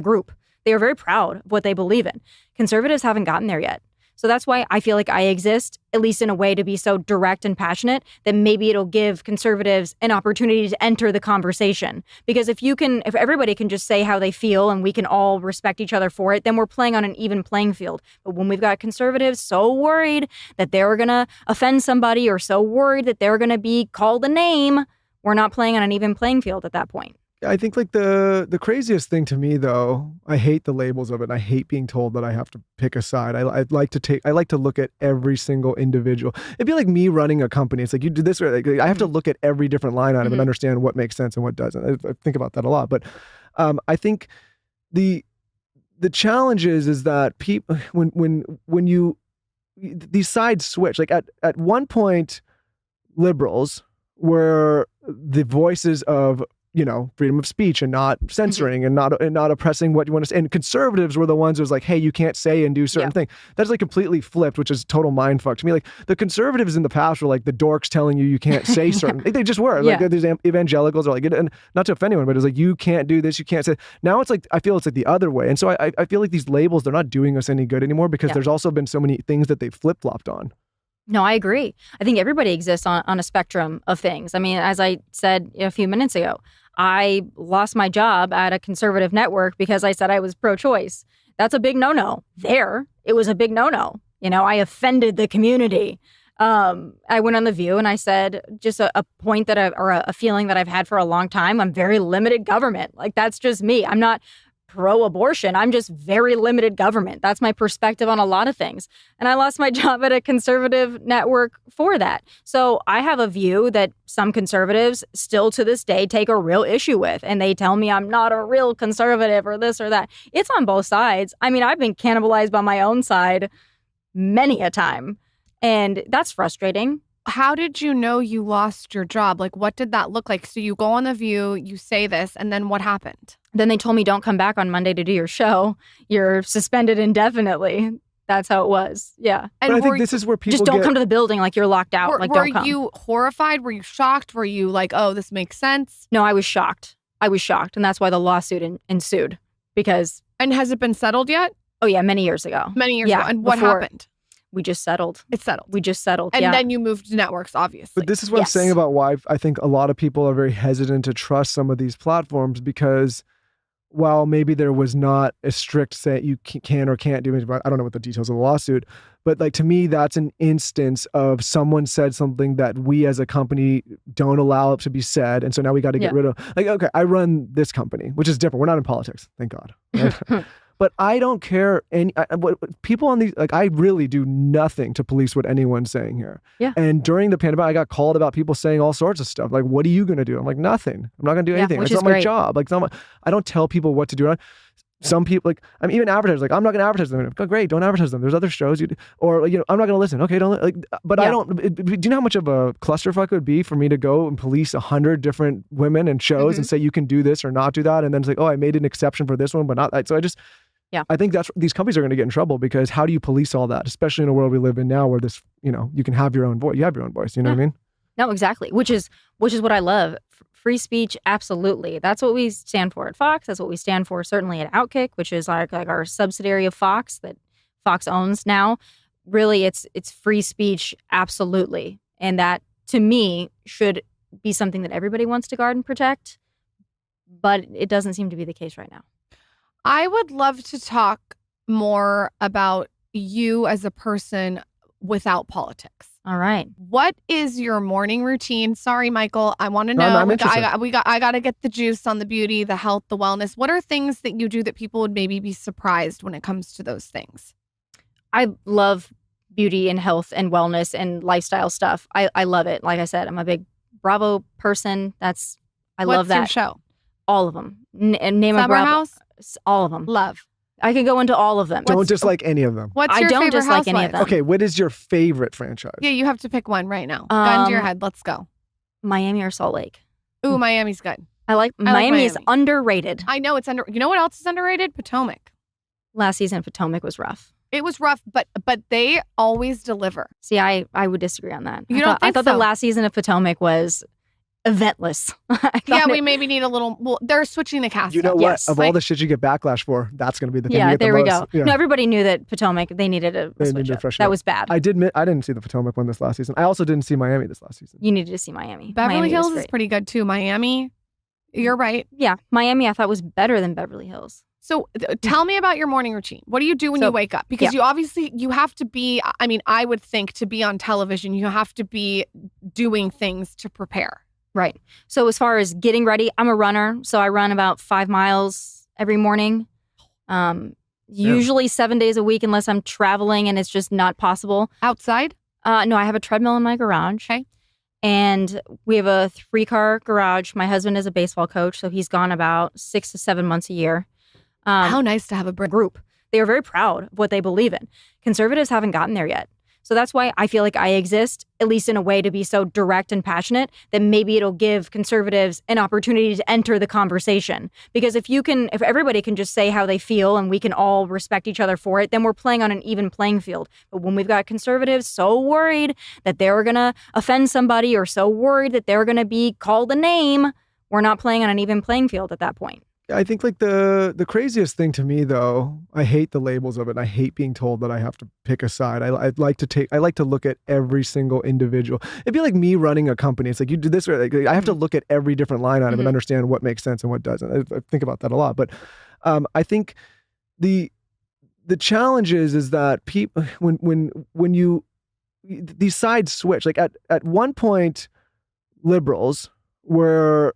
group. They are very proud of what they believe in. Conservatives haven't gotten there yet. So that's why I feel like I exist, at least in a way, to be so direct and passionate that maybe it'll give conservatives an opportunity to enter the conversation. Because if everybody can just say how they feel and we can all respect each other for it, then we're playing on an even playing field. But when we've got conservatives so worried that they're going to offend somebody or so worried that they're going to be called a name, we're not playing on an even playing field at that point. I think like the craziest thing to me, though, I hate the labels of it. And I hate being told that I have to pick a side. I like to look at every single individual. It'd be like me running a company. It's like you do this, or like, I have to look at every different line item and understand what makes sense and what doesn't. I think about that a lot. But I think the challenge is that people when you these sides switch. Like at one point, liberals were the voices of freedom of speech and not censoring and not oppressing what you want to say. And conservatives were the ones who was like, hey, you can't say and do certain things. That's like completely flipped, which is total mindfuck to me. Like the conservatives in the past were like the dorks telling you can't say certain. They just were. Like these evangelicals are like, and not to offend anyone, but it's like, you can't do this, you can't say. Now it's like, I feel it's like the other way. And so I feel like these labels, they're not doing us any good anymore because there's also been so many things that they've flip-flopped on. No, I agree. I think everybody exists on a spectrum of things. I mean, as I said a few minutes ago, I lost my job at a conservative network because I said I was pro-choice. That's a big no-no. It was a big no-no. I offended the community. I went on The View and I said just a point a feeling that I've had for a long time. I'm very limited government. Like, that's just me. I'm not pro-abortion. I'm just very limited government. That's my perspective on a lot of things. And I lost my job at a conservative network for that. So I have a view that some conservatives still to this day take a real issue with. And they tell me I'm not a real conservative or this or that. It's on both sides. I mean, I've been cannibalized by my own side many a time. And that's frustrating. How did you know you lost your job? Like, what did that look like? So you go on The View, you say this, and then what happened? Then they told me, don't come back on Monday to do your show. You're suspended indefinitely. That's how it was. Yeah. And I think this is where people just don't come to the building, like you're locked out. Were you horrified? Were you shocked? Were you like, oh, this makes sense? No, I was shocked. And that's why the lawsuit ensued. And has it been settled yet? Oh, yeah, many years ago. ago. And what happened? We just settled. It's settled. We just settled, And then you moved to networks, obviously. But this is what I'm saying about why I think a lot of people are very hesitant to trust some of these platforms, because while maybe there was not a strict say you can or can't do anything, I don't know what the details of the lawsuit, but like to me, that's an instance of someone said something that we as a company don't allow it to be said. And so now we got to get rid of, like, okay, I run this company, which is different. We're not in politics, thank God. Right? But I don't care. What people on these, like, I really do nothing to police what anyone's saying here. Yeah. And during the pandemic, I got called about people saying all sorts of stuff. Like, what are you going to do? I'm like, nothing. I'm not going to do anything. It's not my job. Like, I don't tell people what to do. Some people, like, I'm even advertisers, like, I'm not going to advertise them. Go, great, don't advertise them. There's other shows. Or, I'm not going to listen. Okay, don't, like, but I don't, do you know how much of a clusterfuck it would be for me to go and police 100 different women and shows and say, you can do this or not do that? And then it's like, oh, I made an exception for this one, but not that. So I think these companies are going to get in trouble, because how do you police all that, especially in a world we live in now where this, you can have your own voice. You have your own voice. You know what I mean? No, exactly. Which is what I love. Free speech, absolutely. That's what we stand for at Fox. That's what we stand for certainly at Outkick, which is like our subsidiary of Fox that Fox owns now. Really, it's free speech, absolutely. And that, to me, should be something that everybody wants to guard and protect. But it doesn't seem to be the case right now. I would love to talk more about you as a person without politics. All right. What is your morning routine? Sorry, Michael. I want to know. I'm I got to get the juice on the beauty, the health, the wellness. What are things that you do that people would maybe be surprised when it comes to those things? I love beauty and health and wellness and lifestyle stuff. I love it. Like I said, I'm a big Bravo person. I love that. What's your show? All of them. Name Summer a Bravo. House? All of them. Love. I can go into all of them. Don't dislike any of them. What's your I don't favorite dislike any of housewife? them. Okay, what is your favorite franchise? Yeah, you have to pick one right now. Gun to your head. Let's go. Miami or Salt Lake. Ooh, Miami's good. Miami is underrated. I know it's You know what else is underrated? Potomac. Last season of Potomac was rough. It was rough, but they always deliver. See, I would disagree on that. You don't think I thought so? the last season of Potomac was eventless. I Yeah, found we it- maybe need a little. Well, they're switching the cast. You know up. what? Yes. Of all the shit you get backlash for, that's going to be the thing you Yeah, get the there we most. go. Yeah. No, everybody knew that Potomac, they needed a They switch needed to up. freshen That up. was bad. I didn't see the Potomac one this last season. I also didn't see Miami this last season. You needed to see Miami. Beverly Miami was Hills is great. pretty good too. Miami, you're right. Yeah, Miami I thought was better than Beverly Hills. So tell me about your morning routine. What do you do when So- you wake up? Because you have to be, I mean, I would think to be on television, you have to be doing things to prepare. Right. So as far as getting ready, I'm a runner. So I run about 5 miles every morning. Usually 7 days a week unless I'm traveling and it's just not possible. Outside? No, I have a treadmill in my garage. Okay. And we have a 3-car garage. My husband is a baseball coach, so he's gone about 6 to 7 months a year. How nice to have a break. Group. They are very proud of what they believe in. Conservatives haven't gotten there yet. So that's why I feel like I exist, at least in a way, to be so direct and passionate that maybe it'll give conservatives an opportunity to enter the conversation. Because if everybody can just say how they feel and we can all respect each other for it, then we're playing on an even playing field. But when we've got conservatives so worried that they're going to offend somebody or so worried that they're going to be called a name, we're not playing on an even playing field at that point. I think like the craziest thing to me though, I hate the labels of it. And I hate being told that I have to pick a side. I like to look at every single individual. It'd be like me running a company. It's like you do this, like, I have to look at every different line item and understand what makes sense and what doesn't. I think about that a lot. But I think the challenge is that people when you these sides switch. Like at one point, liberals were